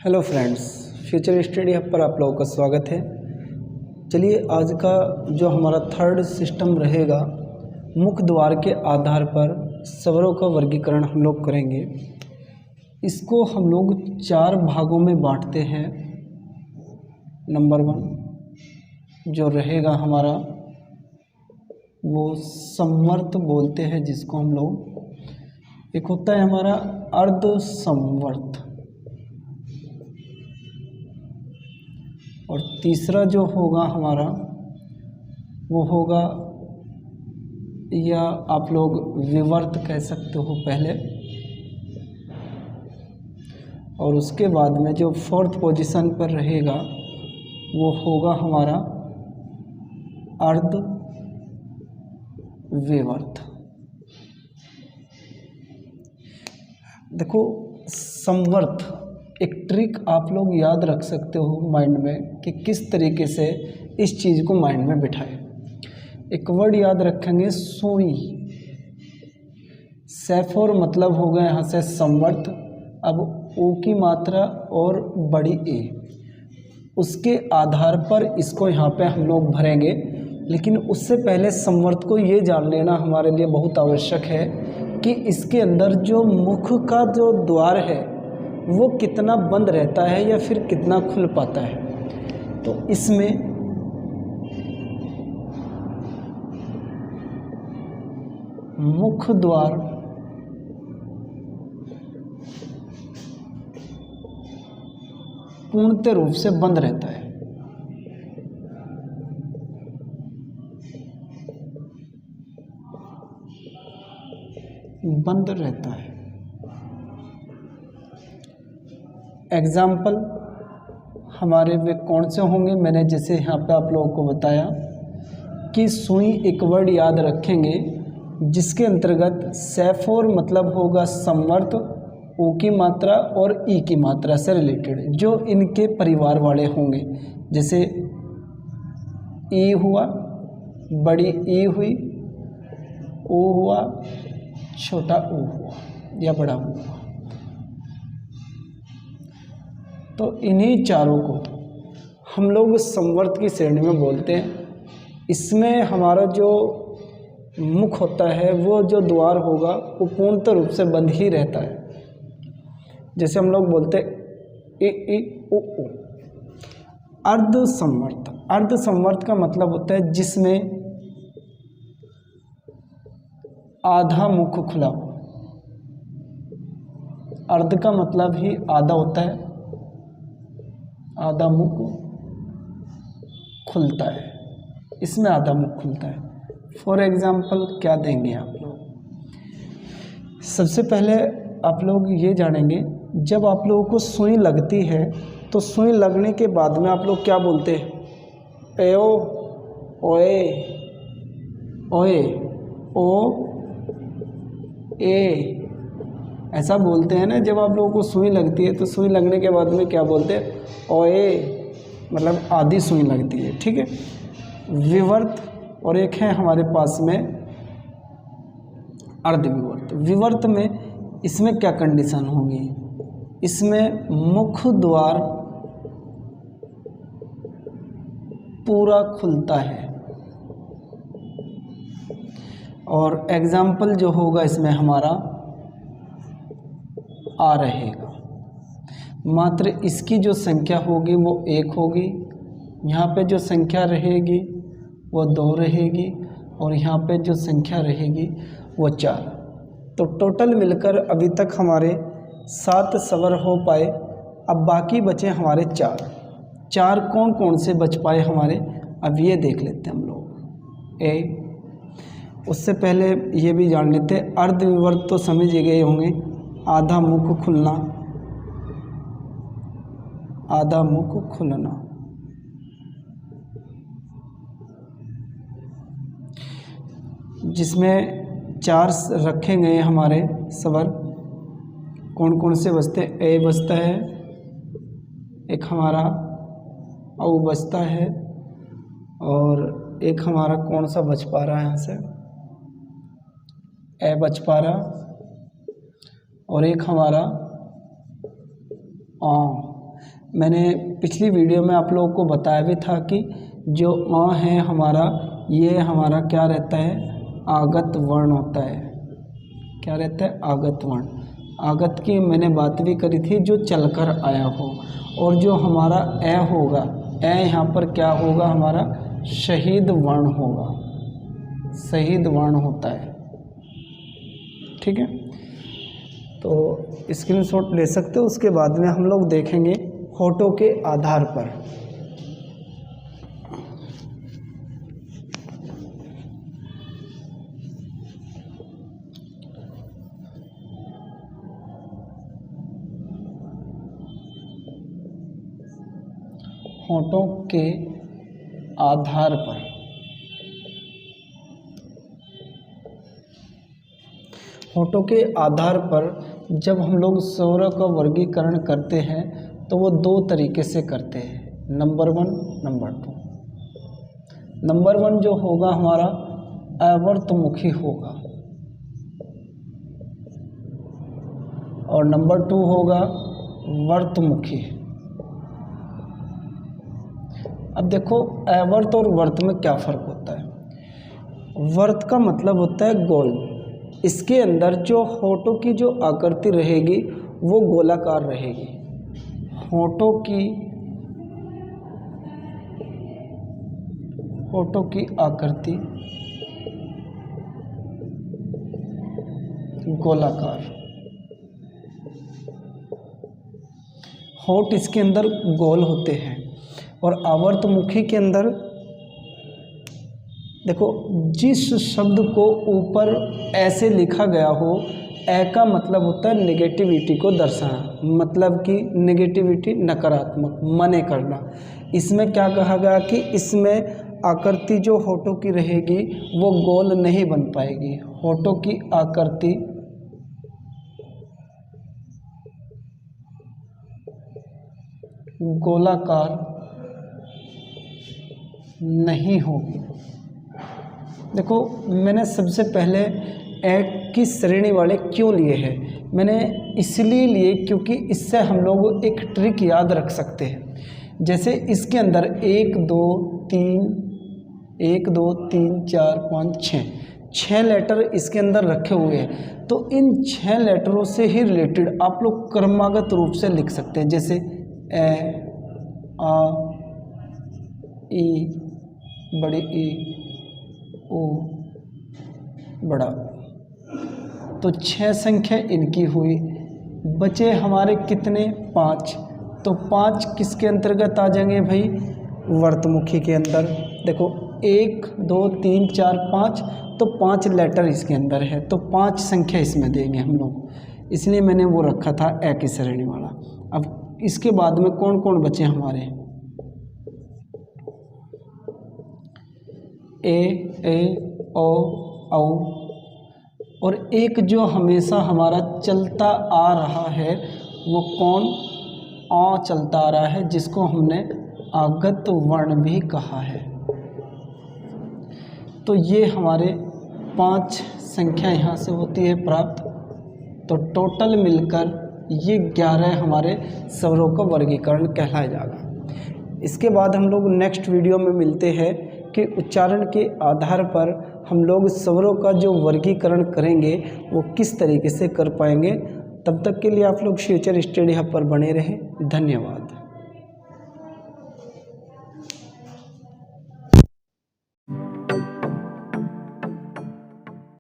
Hello friends, future study hub पर आप लोगों का स्वागत है। चलिए, आज का जो हमारा थर्ड सिस्टम रहेगा, मुख्य द्वार के आधार पर स्वरों का वर्गीकरण हम लोग करेंगे। इसको हम लोग 4 भागों में बांटते हैं। नंबर 1 जो रहेगा हमारा वो संवर्त बोलते हैं जिसको हम लोग। एक होता है हमारा अर्ध संवर्त, और तीसरा जो होगा हमारा वो होगा, या आप लोग विवर्त कह सकते हो पहले, और उसके बाद में जो 4th पोजीशन पर रहेगा वो होगा हमारा अर्ध विवर्त। देखो, संवर्त एक ट्रिक आप लोग याद रख सकते हो माइंड में कि किस तरीके से इस चीज़ को माइंड में बिठाए। एक वर्ड याद रखेंगे, सुई। सैफोर मतलब होगा यहाँ से संवर्त। अब ओ की मात्रा और बड़ी ए, उसके आधार पर इसको यहाँ पे हम लोग भरेंगे। लेकिन उससे पहले संवर्त को ये जान लेना हमारे लिए बहुत आवश्यक है कि इसके अंदर जो मुख का जो द्वार है वो कितना बंद रहता है या फिर कितना खुल पाता है। तो इसमें मुख द्वार पूर्णतः रूप से बंद रहता है। बंद रहता है। एग्जाम्पल हमारे वे कौन से होंगे, मैंने जैसे यहाँ पे आप लोगों को बताया कि सुई एक वर्ड याद रखेंगे जिसके अंतर्गत सैफोर मतलब होगा संवर्त, ओ की मात्रा और ई की मात्रा से रिलेटेड जो इनके परिवार वाले होंगे। जैसे ई हुआ, बड़ी ई हुई, ओ हुआ, छोटा ओ हुआ या बड़ा ओ हुआ। तो इन्हीं चारों को हम लोग संवर्त की श्रेणी में बोलते हैं। इसमें हमारा जो मुख होता है वो जो द्वार होगा वो पूर्णतः रूप से बंद ही रहता है। जैसे हम लोग बोलते हैं ए ओ ओ। अर्ध संवर्त, अर्ध संवर्त का मतलब होता है जिसमें आधा मुख खुला हो। अर्ध का मतलब ही आधा होता है, आधा मुख खुलता है, इसमें आधा मुख खुलता है। फॉर एग्जाम्पल क्या देंगे आप लोग? सबसे पहले आप लोग ये जानेंगे, जब आप लोगों को सुई लगती है तो सुई लगने के बाद में आप लोग क्या बोलते हैं? एओ, ओए, ओए, ओ, ए, ऐसा बोलते हैं ना। जब आप लोगों को सुई लगती है तो सुई लगने के बाद में क्या बोलते हैं? ओए, मतलब आधी सुई लगती है। ठीक है। विवर्त और एक है हमारे पास में अर्धविवर्त। विवर्त में इसमें क्या कंडीशन होगी? इसमें मुख द्वार पूरा खुलता है, और एग्जाम्पल जो होगा इसमें हमारा आ रहेगा। मात्र इसकी जो संख्या होगी वो 1 होगी, यहाँ पे जो संख्या रहेगी वो 2 रहेगी, और यहाँ पे जो संख्या रहेगी वो 4। तो टोटल मिलकर अभी तक हमारे 7 स्वर हो पाए। अब बाकी बचे हमारे 4 कौन कौन से बच पाए हमारे, अब ये देख लेते हैं हम लोग। उससे पहले ये भी जान लेते हैं, अर्धविवर्त तो समझ गए होंगे, आधा मुख खुलना, आधा मुख खुलना। जिसमें 4 रखे गए हमारे स्वर। कौन कौन से बचते? ए बचता है, एक हमारा औ बचता है, और एक हमारा कौन सा बच पा रहा है यहाँ से? ए बच पा रहा, और एक हमारा मैंने पिछली वीडियो में आप लोगों को बताया भी था कि जो अ है हमारा, ये हमारा क्या रहता है, आगत वर्ण होता है। क्या रहता है, आगत वर्ण। आगत की मैंने बात भी करी थी, जो चलकर आया हो। और जो हमारा ए होगा, ए यहाँ पर क्या होगा, हमारा शहीद वर्ण होगा, शहीद वर्ण होता है। ठीक है, तो स्क्रीनशॉट ले सकते हो। उसके बाद में हम लोग देखेंगे होठों के आधार पर। होठों के आधार पर, होठों के आधार पर जब हम लोग स्वरों का वर्गीकरण करते हैं तो वो दो तरीके से करते हैं, नंबर 1, नंबर 2। नंबर 1 जो होगा हमारा अवर्तमुखी होगा, और नंबर 2 होगा वर्तमुखी। अब देखो अवर्त और वर्त में क्या फ़र्क होता है। वर्त का मतलब होता है गोल, इसके अंदर जो होठों की जो आकृति रहेगी वो गोलाकार रहेगी। होठों की आकृति गोलाकार, होठ इसके अंदर गोल होते हैं। और आवर्तमुखी के अंदर देखो, जिस शब्द को ऊपर ऐसे लिखा गया हो, ए का मतलब होता है नेगेटिविटी को दर्शाना, मतलब कि नेगेटिविटी नकारात्मक, मने करना। इसमें क्या कहा गया कि इसमें आकृति जो होठों की रहेगी वो गोल नहीं बन पाएगी। होठों की आकृति गोलाकार नहीं होगी। देखो, मैंने सबसे पहले ए की श्रेणी वाले क्यों लिए हैं, मैंने इसलिए लिए क्योंकि इससे हम लोग एक ट्रिक याद रख सकते हैं। जैसे इसके अंदर 1 2 3 4 5 6 लेटर इसके अंदर रखे हुए हैं, तो इन 6 लेटरों से ही रिलेटेड आप लोग क्रमागत रूप से लिख सकते हैं। जैसे ए, आ, ई, बड़ी ई, ओ, बड़ा, तो 6 संख्या इनकी हुई। बचे हमारे कितने, 5। तो 5 किसके अंतर्गत आ जाएंगे भाई, वर्तमुखी के अंदर। देखो 1 2 3 4 5, तो 5 लेटर इसके अंदर है, तो 5 संख्या इसमें देंगे हम लोग, इसलिए मैंने वो रखा था ए की श्रेणी वाला। अब इसके बाद में कौन कौन बचे हमारे, ए ओ औ, और एक जो हमेशा हमारा चलता आ रहा है वो कौन, आ चलता आ रहा है, जिसको हमने आगत वर्ण भी कहा है। तो ये हमारे 5 संख्या यहाँ से होती है प्राप्त। तो टोटल मिलकर ये 11 हमारे स्वरों का वर्गीकरण कहलाया जाएगा। इसके बाद हम लोग नेक्स्ट वीडियो में मिलते हैं कि उच्चारण के आधार पर हम लोग स्वरों का जो वर्गीकरण करेंगे वो किस तरीके से कर पाएंगे। तब तक के लिए आप लोग फ्यूचर स्टडी हब पर बने रहें। धन्यवाद।